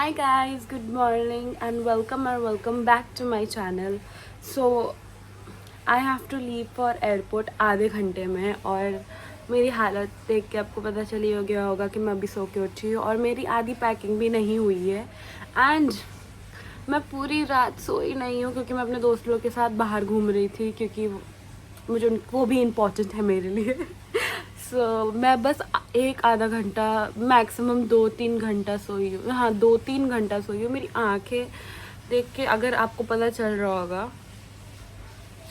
Hi guys, good morning and welcome back to my channel. So I have to leave for airport आधे घंटे में और मेरी हालत देख के आपको पता चली हो गया होगा कि मैं अभी सो के उठी हूँ और मेरी आधी पैकिंग भी नहीं हुई है एंड मैं पूरी रात सोई नहीं हूँ क्योंकि मैं अपने दोस्त लोगों के साथ बाहर घूम रही थी क्योंकि मुझे वो भी इम्पोर्टेंट है मेरे लिए मैं बस एक आधा घंटा मैक्सिमम 2-3 घंटा सोई हूँ। हाँ, 2-3 घंटा सोई हूँ। मेरी आंखें देख के अगर आपको पता चल रहा होगा।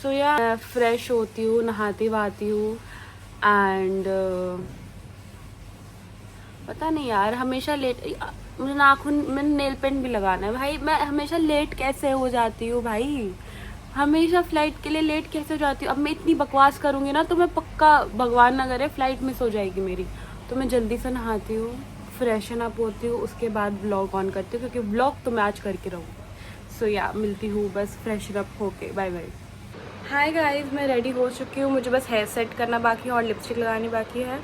मैं फ्रेश होती हूँ, नहाती वहाती हूँ एंड पता नहीं यार, हमेशा लेट मुझे नाखून में नेल पेंट भी लगाना है भाई। मैं हमेशा लेट कैसे हो जाती हूँ भाई, हमेशा फ्लाइट के लिए लेट कैसे हो जाती हूँ। अब मैं इतनी बकवास करूँगी ना तो मैं पक्का, भगवान ना करे, फ्लाइट मिस हो जाएगी मेरी। तो मैं जल्दी से नहाती हूँ, फ्रेशन अप होती हूँ, उसके बाद ब्लॉग ऑन करती हूँ क्योंकि ब्लॉग तो मैं आज करके रहूँगी। मिलती हूँ बस फ्रेशन अप होके। Bye bye. हाय गाइस, मैं रेडी हो चुकी हूँ। मुझे बस हेयर सेट करना बाकी है और लिपस्टिक लगानी बाकी है।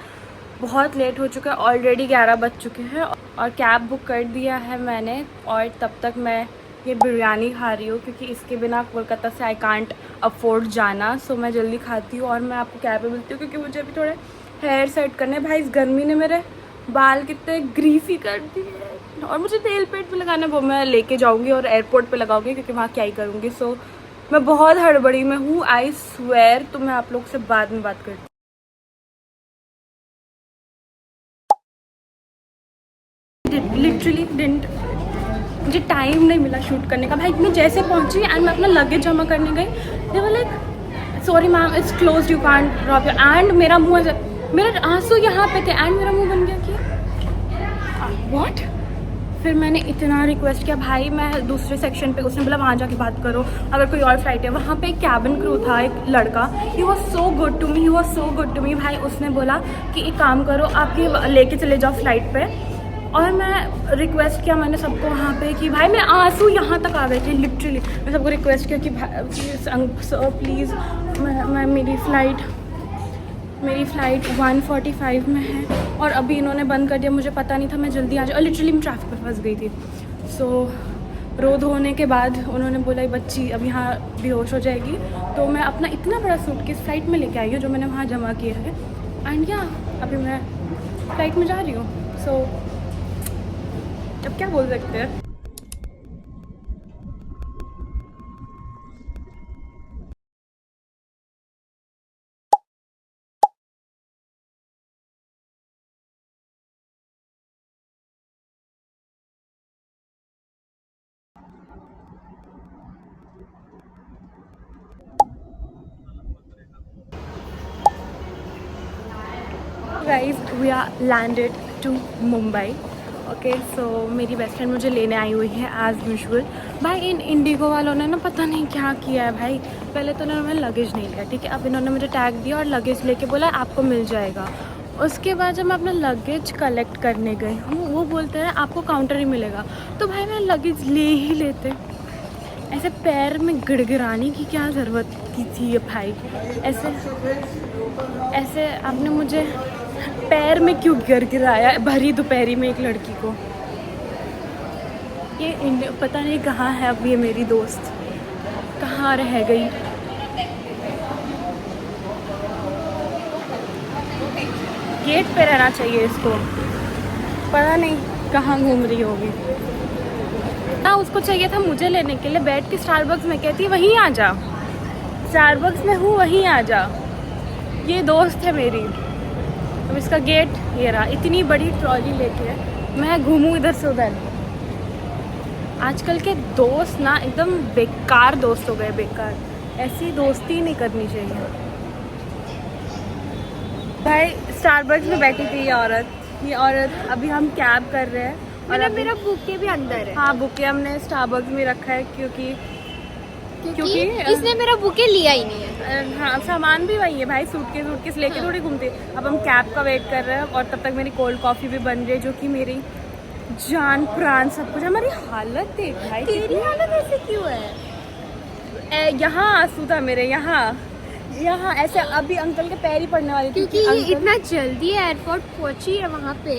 बहुत लेट हो चुका है, ऑलरेडी 11 बज चुके हैं और कैब बुक कर दिया है मैंने। और तब तक मैं ये बिरयानी खा रही हूँ क्योंकि इसके बिना कोलकाता से आई कांट अफोर्ड जाना। मैं जल्दी खाती हूँ और मैं आपको कैब पे मिलती हूँ क्योंकि मुझे अभी थोड़े हेयर सेट करने। भाई इस गर्मी ने मेरे बाल कितने ग्रीसी कर दिए और मुझे तेल पेट पे लगाना है, वो मैं लेके जाऊँगी और एयरपोर्ट पे लगाऊंगी क्योंकि वहाँ क्या ही करूँगी। मैं बहुत हड़बड़ी में हूँ, आई स्वेयर। तो मैं आप लोग से बाद में बात करती हूँ। लिटरली डिडंट, मुझे टाइम नहीं मिला शूट करने का भाई। मैं जैसे पहुंची एंड मैं अपना लगेज जमा करने गई, they were like sorry ma'am it's closed, you can't drop your. And मेरा मुंह, मेरे आंसू यहाँ पे थे एंड मेरा मुंह बन गया कि व्हाट। फिर मैंने इतना रिक्वेस्ट किया भाई, मैं दूसरे सेक्शन पे, उसने बोला वहाँ जाके बात करो अगर कोई और फ्लाइट है। वहाँ पे एक कैबिन क्रू था, एक लड़का, he was so good to me, he was so good to me भाई। उसने बोला कि एक काम करो, आप ये लेके चले जाओ फ्लाइट पे। और मैं रिक्वेस्ट किया मैंने सबको वहाँ पे कि भाई मेरे आंसू यहाँ तक आ गए थे लिटरली। मैं सबको रिक्वेस्ट किया कि प्लीज़ मैं मेरी फ़्लाइट 1:45 में है और अभी इन्होंने बंद कर दिया, मुझे पता नहीं था, मैं जल्दी आ जाऊँ। और लिटरली मैं ट्रैफिक में फंस गई थी। रो धोने के बाद उन्होंने बोला ये बच्ची अब यहाँ बेहोश हो जाएगी। तो मैं अपना इतना बड़ा सूटकेस फ़्लाइट में लेके आई हूँ जो मैंने वहाँ जमा किया है एंड अभी मैं फ़्लाइट में जा रही हूँ। अब क्या बोल सकते हैं। Guys we are landed to Mumbai. Okay, मेरी बेस्ट फ्रेंड मुझे लेने आई हुई है एज़ यूजुअल। भाई इन इंडिगो वालों ने ना पता नहीं क्या किया है भाई। पहले तो उन्होंने लगेज नहीं लिया, ठीक है। अब इन्होंने मुझे टैग दिया और लगेज लेके बोला आपको मिल जाएगा। उसके बाद जब मैं अपना लगेज कलेक्ट करने गई हूँ, वो बोलते हैं आपको काउंटर ही मिलेगा। तो भाई मैं लगेज ले ही लेते, ऐसे पैर में गिड़गिड़ाने की क्या ज़रूरत की थी ये भाई। ऐसे आपने मुझे पैर में क्यों गिड़गिड़ाया भरी दोपहरी में एक लड़की को। ये पता नहीं कहाँ है अब ये मेरी दोस्त, कहाँ रह गई। गेट पे रहना चाहिए इसको, पता नहीं कहाँ घूम रही होगी। ना उसको चाहिए था मुझे लेने के लिए, बैठ के स्टारबक्स में कहती वहीं आ जा, स्टारबक्स में हूँ वहीं आ जा। ये दोस्त है मेरी। अब इसका गेट ये रहा, इतनी बड़ी ट्रॉली लेके मैं घूमूं इधर से उधर। आजकल के दोस्त ना एकदम बेकार दोस्त हो गए, बेकार। ऐसी दोस्ती नहीं करनी चाहिए भाई। स्टारबक्स में बैठी थी ये औरत। अभी हम कैब कर रहे हैं और मेरा बुके भी अंदर है। हाँ, बुके हमने स्टारबक्स में रखा है क्योंकि इसने मेरा बुके लिया ही नहीं है। हाँ, सामान भी वही है भाई, सूटकेस लेके थोड़ी घूमते। अब हम कैब का वेट कर रहे हैं और तब तक मेरी कोल्ड कॉफ़ी भी बन रही है जो कि मेरी जान प्राण सब कुछ। हमारी हालत देख भाई, तेरी हालत ऐसे क्यों है? यहाँ आंसू था मेरे, यहाँ यहाँ ऐसे अभी अंकल के पैर ही पड़ने वाली थी क्योंकि कि ये अंकल- इतना जल्दी एयरपोर्ट पहुंची है वहाँ पे।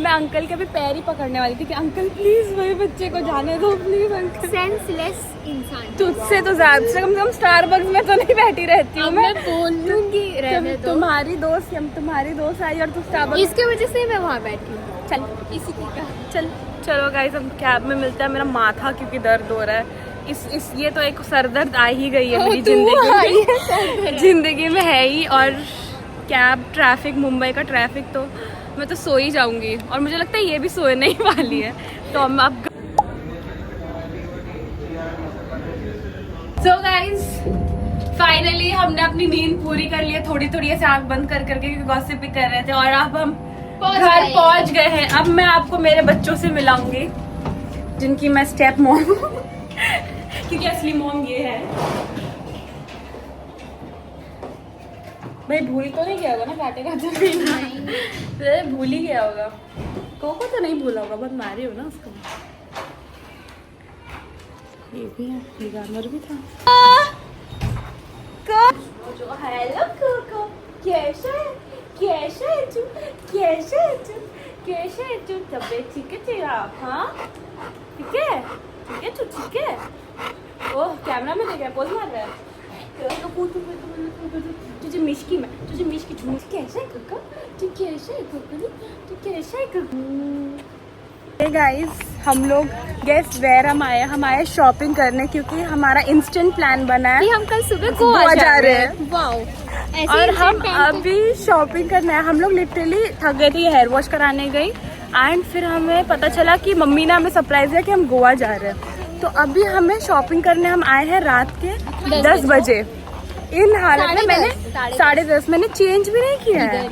मैं अंकल के भी पैर ही पकड़ने वाली थी कि अंकल प्लीज मेरे बच्चे को जाने दो प्लीज अंकल। सेंसलेस इंसान। तुझसे तो ज्यादा से कम स्टारबक्स में तो नहीं बैठी रहती हूँ अब मैं बोलूंगी रहने दो। तुम्हारी दोस्त आई और तू स्टारबक्स। इसके वजह से मैं वहाँ बैठी हूँ। चल इसी की का। चलो गाइस हम कैब में मिलते हैं। मेरा माथा क्योंकि दर्द हो रहा है। इस ये तो एक सरदर्द आ ही गई है मेरी जिंदगी में है ही। और कैब ट्रैफिक, मुंबई का ट्रैफिक, तो मैं तो सो ही जाऊंगी और मुझे लगता है ये भी सोने ही वाली है। तो हम अब सो गाइस फाइनली हमने अपनी नींद पूरी कर ली है, थोड़ी थोड़ी ऐसे आंख बंद कर करके क्योंकि गॉसिप भी कर रहे थे। और अब हम घर पहुंच गए हैं। अब मैं आपको मेरे बच्चों से मिलाऊंगी जिनकी मैं स्टेप मॉम क्योंकि असली मॉम ये है। भाई भूल तो नहीं गया होगा ना काटे का? तो भूल ही गया होगा। कोको तो नहीं भूला होगा, बहुत मारी हो ना उसको। ये भी है, ये जानवर भी था। हेलो कोको, कैसा है? कैसा है तू? कैसा है तू? कैसा है तू? तबीयत ठीक है तेरा? हाँ ठीक है, ठीक है तू ठीक है? ओह कैमरा में देख रहा है, पोज मार रहा है। तुझे मिश्की में झूठ कैसा है कोको? तू कैसा है कोको? तू कैसा है कोको? हे गाइस हम लोग गेस वेयर हम आए शॉपिंग करने क्योंकि हमारा इंस्टेंट प्लान बना है कि हम कल सुबह गोवा जा रहे हैं। वाओ। और हम अभी शॉपिंग करना है। हम लोग लिटरली थक गए थे, हेयर वॉश कराने गई एंड फिर हमें पता चला कि मम्मी ने हमें सरप्राइज दिया कि हम गोवा जा रहे हैं। तो अभी हमें शॉपिंग करने हम आए हैं रात के 10 बजे। इन हालत में मैंने 10:30 मैंने चेंज भी नहीं किया है।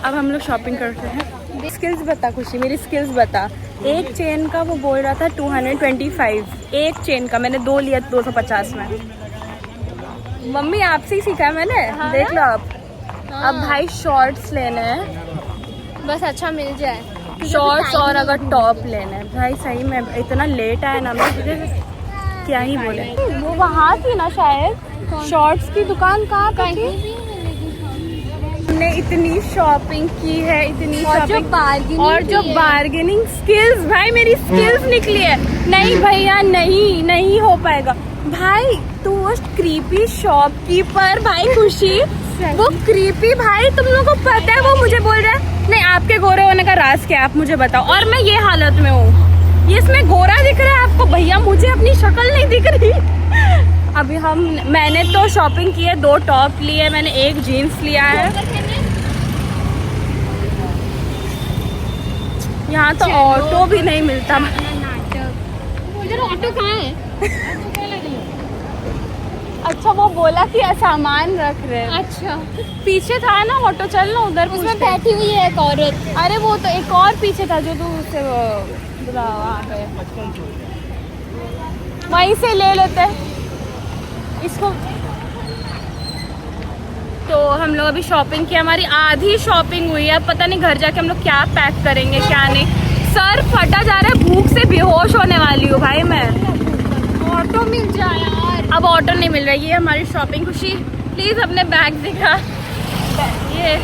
अब हम लोग शॉपिंग करते हैं। स्किल्स बता खुशी, मेरी स्किल्स बता। एक चेन का वो बोल रहा था 225, एक चेन का मैंने 2 लिया 250 में। मम्मी आपसे ही सीखा है मैंने। हाँ देख लो आप। हाँ। अब भाई शॉर्ट्स लेने हैं, बस अच्छा मिल जाए। शॉर्ट्स और अगर टॉप लेने हैं। भाई सही में इतना लेट आया ना, मैं क्या ही बोले। वो वहाँ थी ना शायद शॉर्ट्स की दुकान, कहाँ पे थी? हमने इतनी शॉपिंग की है, इतनी शॉपिंग और जो बार्गेनिंग स्किल्स, भाई मेरी स्किल्स निकली है। नहीं भैया नहीं हो पाएगा भाई। तू वो क्रीपी शॉपकीपर भाई खुशी, वो क्रीपी भाई तुम लोगों को पता है वो मुझे बोल रहा है नहीं आपके गोरे होने का राज क्या आप मुझे बताओ। और मैं ये हालत में हूँ, ये इसमें गोरा दिख रहा है आपको भैया, मुझे अपनी शक्ल नहीं दिख रही। अभी मैंने तो शॉपिंग की है, 2 टॉप लिए, मैंने 1 जीन्स लिया है। यहाँ तो ऑटो भी नहीं मिलता। इधर ऑटो कहाँ है? अच्छा वो बोला कि सामान रख रहे हैं। अच्छा पीछे था ना ऑटो, चल ना उधर। उसमें बैठी हुई है एक औरत। अरे वो तो एक और पीछे था जो तू उससे वहीं से ले लेते इसको। तो हम लोग अभी शॉपिंग की, हमारी आधी शॉपिंग हुई है। पता नहीं घर जाके हम लोग क्या पैक करेंगे क्या नहीं। सर फटा जा रहा है, भूख से बेहोश होने वाली हूँ भाई मैं। ऑटो मिल जाए यार। अब ऑटो नहीं मिल रहा है। ये हमारी शॉपिंग खुशी प्लीज अपने बैग दिखा। ये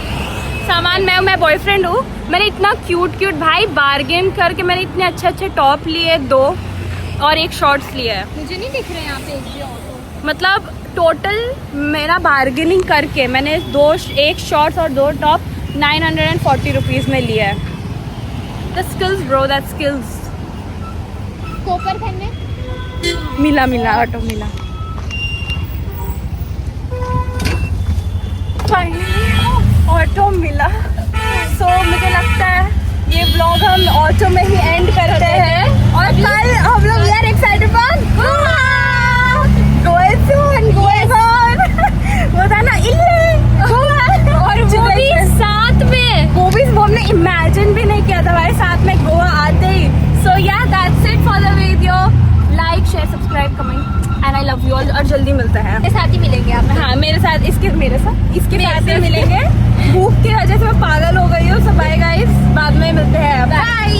सामान मैं बॉयफ्रेंड हूँ। मैंने इतना क्यूट भाई बार्गेन करके मैंने इतने अच्छे टॉप लिए 2 और 1 शॉर्ट्स लिया है। मुझे नहीं दिख रहे यहाँ पे एक भी ऑटो। मतलब टोटल मेरा बार्गेनिंग करके मैंने 1 शॉर्ट्स और 2 टॉप 940 रुपीज में लिया है। The skills bro, that skills. कोपर करने मिला ऑटो मिला। फाइनली ऑटो मिला। सो मुझे लगता है ये ब्लॉग हम ऑटो में ही एंड करते हैं। और कल हम लोग यार excited for going soon going on. वो था ना गोवा, और वो भी साथ में। वो हमने इमेजिन भी नहीं किया था भाई साथ में गोवा आते ही। सो या that's it for the video. Like share subscribe comment and I love you all. और जल्दी मिलते हैं, मेरे साथ ही मिलेंगे आप। हाँ मेरे साथ इसके साथ ही मिलेंगे। भूख की वजह से मैं पागल हो गई हूँ। सो बाय गाइस, बाद में मिलते हैं। बाय।